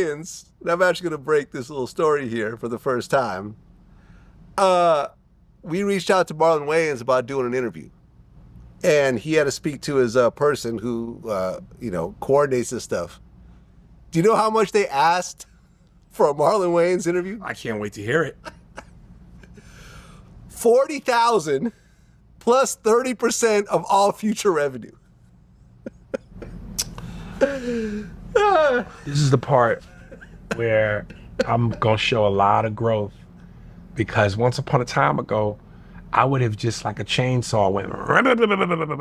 Wayans, and I'm actually going to break this little story here for the first time. We reached out to Marlon Wayans about doing an interview. And he had to speak to his person who, coordinates this stuff. Do you know how much they asked for a Marlon Wayans interview? I can't wait to hear it. $40,000 plus 30% of all future revenue. This is the part where I'm gonna show a lot of growth, because once upon a time ago, I would have just like a chainsaw went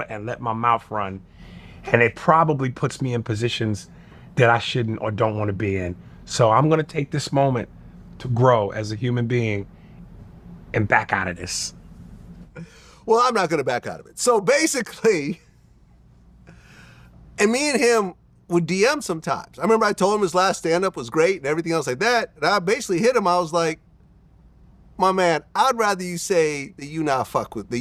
and let my mouth run, and it probably puts me in positions that I shouldn't or don't want to be in. So I'm gonna take this moment to grow as a human being and back out of this. Well, I'm not gonna back out of it. So basically, and me and him would DM sometimes. I remember I told him his last stand-up was great and everything else like that, and I basically hit him. I was like, my man, I'd rather you say that you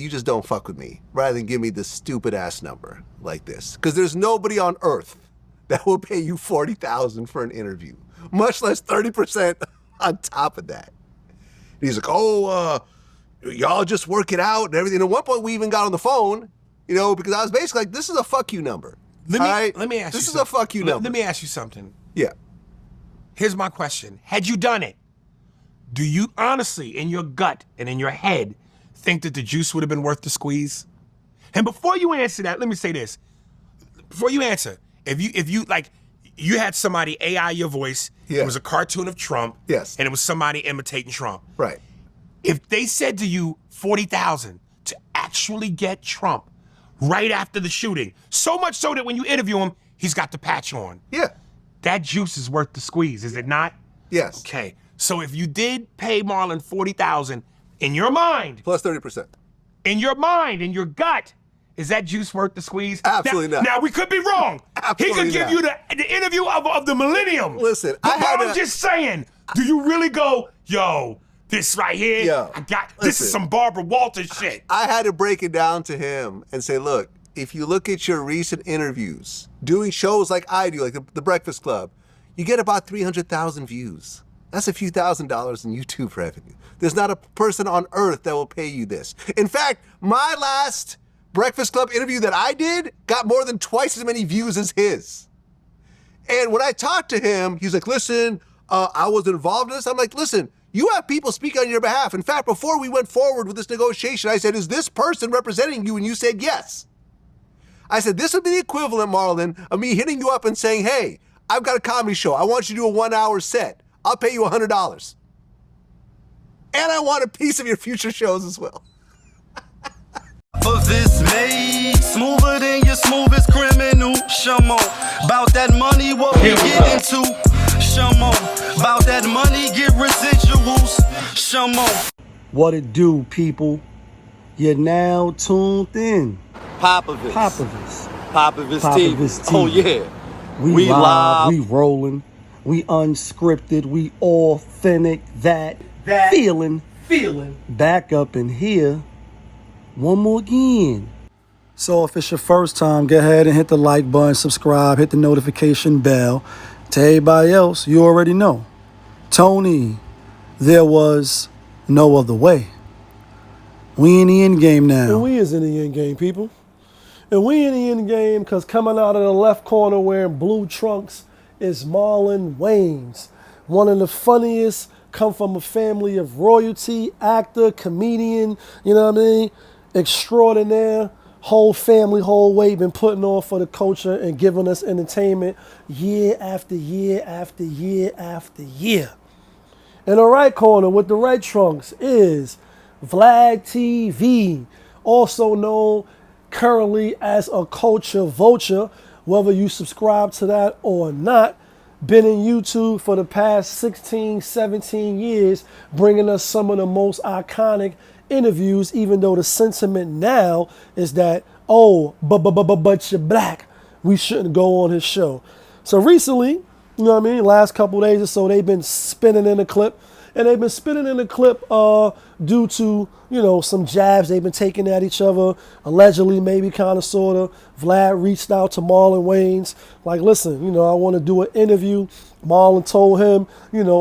just don't fuck with me, rather than give me this stupid ass number like this. Because there's nobody on earth that will pay you $40,000 for an interview, much less 30% on top of that. And he's like, oh, y'all just work it out and everything. And at one point we even got on the phone, because I was basically like, this is a fuck you number. Let me ask you This is a fuck you number. Let me ask you something. Yeah. Here's my question. Had you done it, do you honestly, in your gut and in your head, think that the juice would have been worth the squeeze? And before you answer that, let me say this. Before you answer, if you had somebody AI your voice, yeah. It was a cartoon of Trump, yes, and it was somebody imitating Trump. Right. If they said to you $40,000 to actually get Trump right after the shooting, so much so that when you interview him, he's got the patch on. Yeah. That juice is worth the squeeze, is it not? Yes. Okay. So if you did pay Marlon $40,000, in your mind, plus 30%, in your mind, in your gut, is that juice worth the squeeze? Absolutely not. Now we could be wrong. Absolutely He could give you the interview of the millennium. Listen, I'm just saying, do you really go, yo, this right here, this is some Barbara Walters shit. I had to break it down to him and say, look, if you look at your recent interviews, doing shows like I do, like the Breakfast Club, you get about 300,000 views. That's a few $1,000s in YouTube revenue. There's not a person on earth that will pay you this. In fact, my last Breakfast Club interview that I did got more than twice as many views as his. And when I talked to him, he's like, listen, I was involved in this. I'm like, listen, you have people speak on your behalf. In fact, before we went forward with this negotiation, I said, is this person representing you? And you said yes. I said, this would be the equivalent, Marlon, of me hitting you up and saying, hey, I've got a comedy show. I want you to do a 1-hour set. I'll pay you $100. And I want a piece of your future shows as well. For this made smoother than your smoothest criminal. Shamo, about that money, what we get into. Shamo, about that money, get residuals. Shamo. What it do, people? You're now tuned in. Popovich. Popovich TV. TV. Oh yeah. We live, we rolling, we unscripted, we authentic, that feeling back up in here. One more again. So if it's your first time, go ahead and hit the like button, subscribe, hit the notification bell. To everybody else, you already know. Tony, there was no other way. We in the end game now. And we is in the end game, people. And we in the end game because coming out of the left corner wearing blue trunks is Marlon Wayans. One of the funniest, come from a family of royalty, actor, comedian, you know what I mean? Extraordinaire, whole family, whole weight, been putting on for the culture and giving us entertainment year after year after year after year. In the right corner with the red trunks is Vlad TV, also known currently as a culture vulture, whether you subscribe to that or not. Been in YouTube for the past 16, 17 years, bringing us some of the most iconic interviews, even though the sentiment now is that, oh, but you're black, we shouldn't go on his show. So recently, you know what I mean, last couple days or so, they've been spinning in a clip. And they've been spinning in the clip due to, you know, some jabs they've been taking at each other, allegedly, maybe kind of, sort of. Vlad reached out to Marlon Wayans, like, listen, you know, I want to do an interview Marlon told him,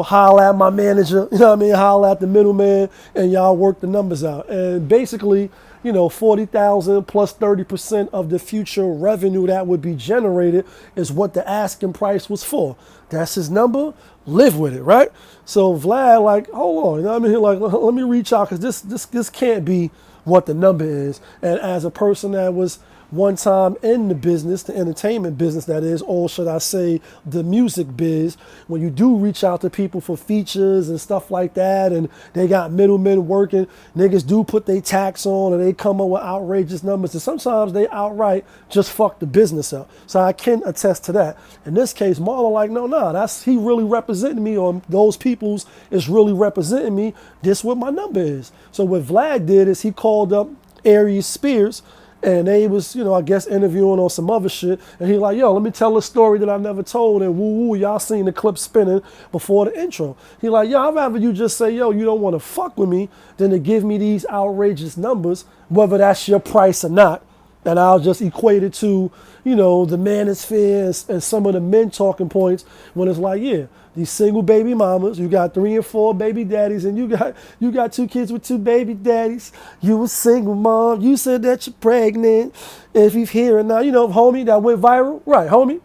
holla at my manager, holla at the middleman, and y'all work the numbers out. And basically, 40,000 plus 30% of the future revenue that would be generated is what the asking price was for. That's his number. Live with it, right? So Vlad, like, hold on, like, let me reach out, because this can't be what the number is. And as a person that was one time in the business, the entertainment business that is, or should I say the music biz, when you do reach out to people for features and stuff like that, and they got middlemen working, niggas do put their tax on, and they come up with outrageous numbers, and sometimes they outright just fuck the business up. So I can attest to that. In this case, Marlon like, no, that's, he really representing me, or those peoples is really representing me. This what my number is. So what Vlad did is he called up ARIES Spears, and they was, I guess, interviewing on some other shit. And he like, yo, let me tell a story that I never told. And woo, y'all seen the clip spinning before the intro. He like, yo, I'd rather you just say, yo, you don't want to fuck with me than to give me these outrageous numbers, whether that's your price or not. And I'll just equate it to, the manosphere and some of the men talking points when it's like, yeah, these single baby mamas, you got 3 and 4 baby daddies, and you got 2 kids with 2 baby daddies. You a single mom. You said that you're pregnant. If you're hearing now, homie that went viral, right, homie? You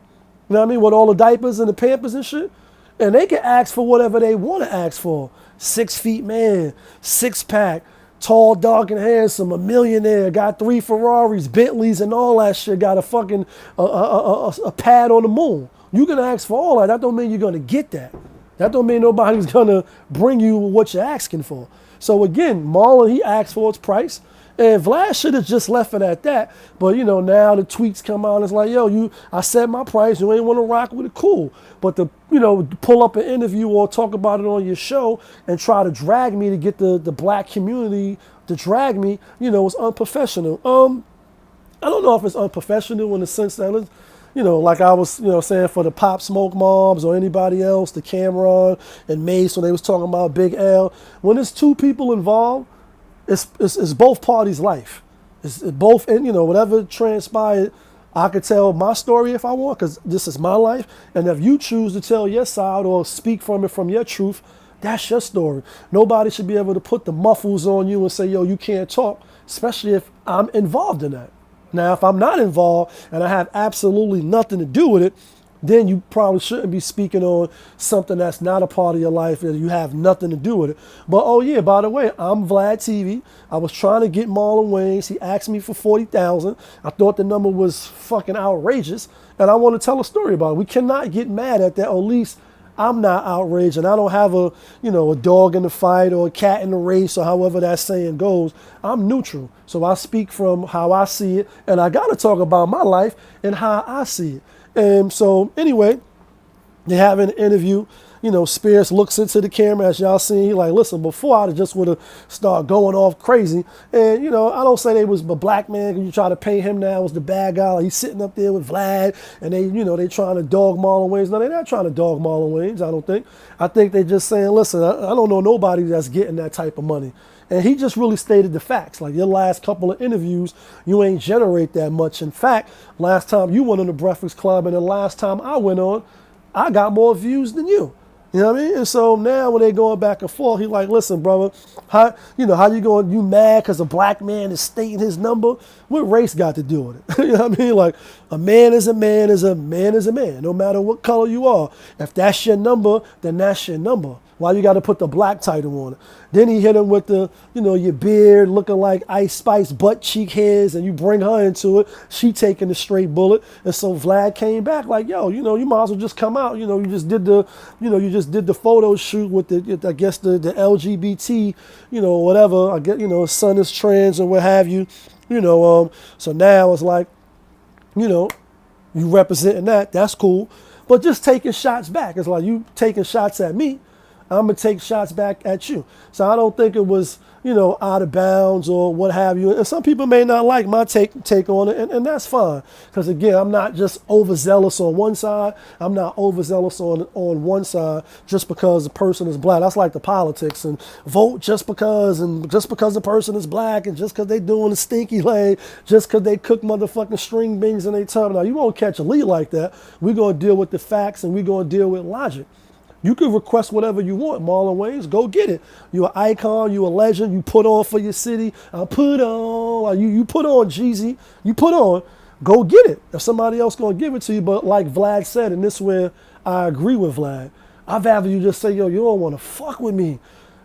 know what I mean? With all the diapers and the Pampers and shit. And they can ask for whatever they want to ask for. 6 feet man, 6-pack. Tall, dark, and handsome, a millionaire, got 3 Ferraris, Bentleys, and all that shit, got a fucking a pad on the moon. You can ask for all that. That don't mean you're going to get that. That don't mean nobody's going to bring you what you're asking for. So again, Marlon, he asked for its price. And Vlad should have just left it at that. But, now the tweets come out and it's like, yo, I set my price. You ain't want to rock with it, cool. But to, pull up an interview or talk about it on your show and try to drag me to get the black community to drag me, it's unprofessional. I don't know if it's unprofessional in the sense that it's, like I was, saying for the Pop Smoke moms or anybody else, the Cameron and Mace, when they was talking about Big L. When there's 2 people involved, it's both parties' life. It's both, and whatever transpired, I could tell my story if I want, because this is my life. And if you choose to tell your side or speak from it from your truth, that's your story. Nobody should be able to put the muffles on you and say, yo, you can't talk, especially if I'm involved in that. Now, if I'm not involved and I have absolutely nothing to do with it, then you probably shouldn't be speaking on something that's not a part of your life and you have nothing to do with it. But, oh yeah, by the way, I'm Vlad TV. I was trying to get Marlon Wayans. He asked me for 40,000. I thought the number was fucking outrageous, and I want to tell a story about it. We cannot get mad at that, or at least I'm not outraged, and I don't have a dog in the fight or a cat in the race or however that saying goes. I'm neutral. So I speak from how I see it, and I got to talk about my life and how I see it. And so anyway, they have an interview. Spears looks into the camera, as y'all seen. He like, listen, before I just would have started going off crazy. And, I don't say they was a black man, because you try to paint him now as the bad guy. Like, he's sitting up there with Vlad, and they, they trying to dog Marlon Wayans. No, they're not trying to dog Marlon Wayans, I don't think. I think they just saying, listen, I don't know nobody that's getting that type of money. And he just really stated the facts. Like, your last couple of interviews, you ain't generate that much. In fact, last time you went on the Breakfast Club and the last time I went on, I got more views than you. You know what I mean? And so now when they going back and forth, he like, listen, brother, how you going, you mad because a black man is stating his number? What race got to do with it? You know what I mean? Like, a man is a man is a man is a man, no matter what color you are. If that's your number, then that's your number. Why you got to put the black title on it? Then he hit him with the, your beard looking like Ice Spice butt cheek hairs, and you bring her into it. She taking the straight bullet. And so Vlad came back like, yo, you might as well just come out. You just did the photo shoot with the, I guess the LGBT, whatever. I get, son is trans or what have you. So now it's like, you representing that. That's cool. But just taking shots back. It's like, you taking shots at me. I'm going to take shots back at you. So I don't think it was, you know, out of bounds or what have you. And some people may not like my take on it, and that's fine. Because again, I'm not just overzealous on one side. I'm not overzealous on one side just because the person is black. That's like the politics and vote just because the person is black and just because they doing the stinky lane, just because they cook motherfucking string beans in their tongue. Now, you won't catch a lead like that. We're going to deal with the facts and we're going to deal with logic. You can request whatever you want, Marlon Wayans. Go get it. You an icon. You a legend. You put on for your city. I put on. You put on, Jeezy. You put on. Go get it. If somebody else gonna give it to you, but like Vlad said, and this is where I agree with Vlad. I'd rather you just say, yo, you don't want to fuck with me.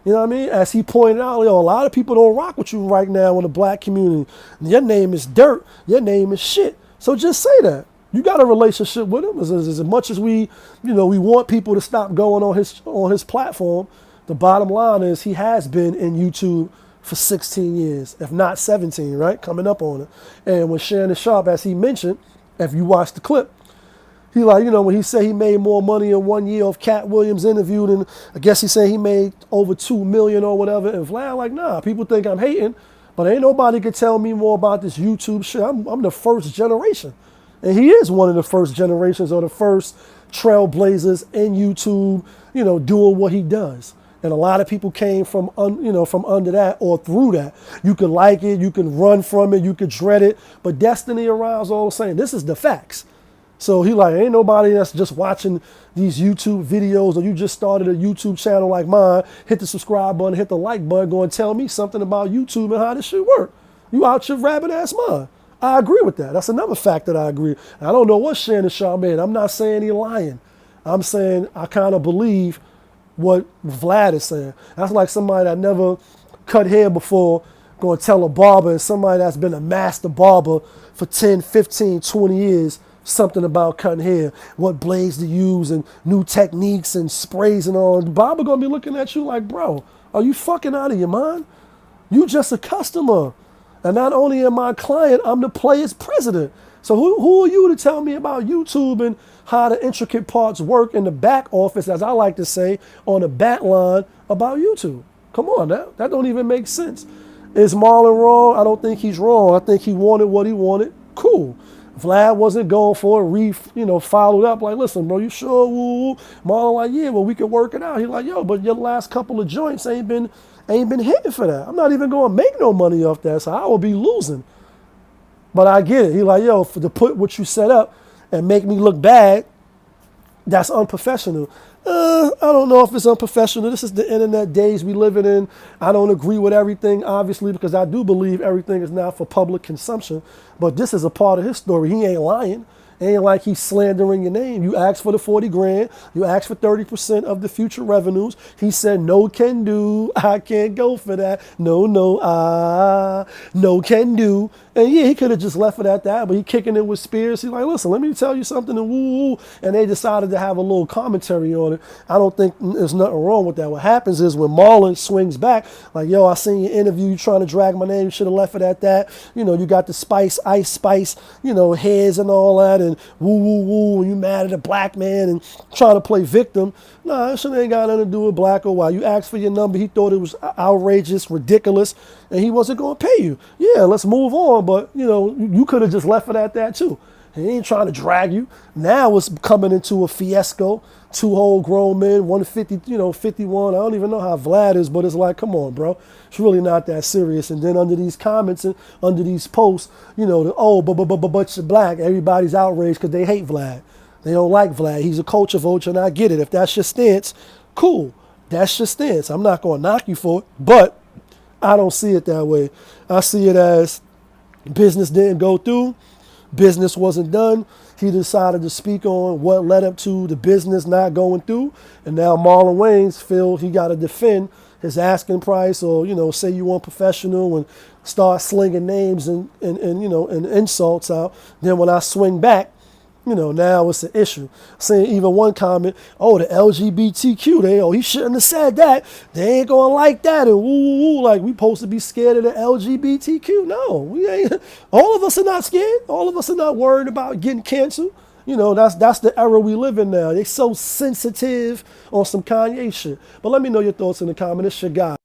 You know what I mean? As he pointed out, yo, a lot of people don't rock with you right now in the black community. Your name is dirt. Your name is shit. So just say that. You got a relationship with him. As much as we want people to stop going on his platform, the bottom line is he has been in YouTube for 16 years, if not 17, right? Coming up on it. And when Shannon Sharp, as he mentioned, if you watch the clip, he like, you know, when he said he made more money in 1 year of Cat Williams interviewed, and I guess he said he made over 2 million or whatever. And Vlad like, nah, people think I'm hating, but ain't nobody could tell me more about this YouTube shit. I'm the first generation. And he is one of the first generations or the first trailblazers in YouTube, you know, doing what he does. And a lot of people came from under that or through that. You can like it, you can run from it, you can dread it, but destiny arrives all the same. This is the facts. So he like, ain't nobody that's just watching these YouTube videos or you just started a YouTube channel like mine, hit the subscribe button, hit the like button, go and tell me something about YouTube and how this shit work. You out your rabbit ass mind. I agree with that. That's another fact that I agree. I don't know what Shannon Sharp made. I'm not saying he's lying. I'm saying I kind of believe what Vlad is saying. That's like somebody that never cut hair before going to tell a barber, and somebody that's been a master barber for 10, 15, 20 years, something about cutting hair, what blades to use and new techniques and sprays and all. The barber going to be looking at you like, bro, are you fucking out of your mind? You just a customer. And not only am I a client, I'm the player's president. So who are you to tell me about YouTube and how the intricate parts work in the back office, as I like to say, on the back line about YouTube? Come on now. That don't even make sense. Is Marlon wrong? I don't think he's wrong. I think he wanted what he wanted. Cool. Vlad wasn't going for it, followed up like, listen, bro, you sure? Woo. Marlon like, yeah, well, we could work it out. He's like, yo, but your last couple of joints ain't been hitting for that. I'm not even going to make no money off that, so I will be losing. But I get it. He like, yo, to put what you set up and make me look bad, that's unprofessional. I don't know if it's unprofessional. This is the internet days we living in. I don't agree with everything, obviously, because I do believe everything is not for public consumption. But this is a part of his story. He ain't lying. Ain't like he's slandering your name. You asked for the 40 grand. You asked for 30% of the future revenues. He said, no can do. I can't go for that. No, can do. And yeah, he could have just left it at that, but he kicking it with Spears. He's like, listen, let me tell you something, and woo. And they decided to have a little commentary on it. I don't think there's nothing wrong with that. What happens is when Marlon swings back, like, yo, I seen your interview, you trying to drag my name, you should have left it at that. You know, you got the Ice Spice, hairs and all that, and woo, and you mad at a black man and trying to play victim. Nah, that shit ain't got nothing to do with black or white. You asked for your number, he thought it was outrageous, ridiculous, and he wasn't going to pay you. Yeah, let's move on, but, you could have just left it at that too. He ain't trying to drag you. Now it's coming into a fiasco. 2 whole grown men, 150, 51. I don't even know how Vlad is, but it's like, come on, bro. It's really not that serious. And then under these comments and under these posts, but you're black. Everybody's outraged because they hate Vlad. They don't like Vlad. He's a culture vulture, and I get it. If that's your stance, cool. That's your stance. I'm not going to knock you for it, but I don't see it that way. I see it as business didn't go through. Business wasn't done. He decided to speak on what led up to the business not going through. And now Marlon Wayans feel he got to defend his asking price or, say you want professional and start slinging names and insults out. Then when I swing back, now it's an issue. Saying even one comment, the LGBTQ, he shouldn't have said that. They ain't gonna like that. And woo, like we supposed to be scared of the LGBTQ. No, we ain't. All of us are not scared. All of us are not worried about getting canceled. You know, that's the era we live in now. They so sensitive on some Kanye shit. But let me know your thoughts in the comment. It's your guy.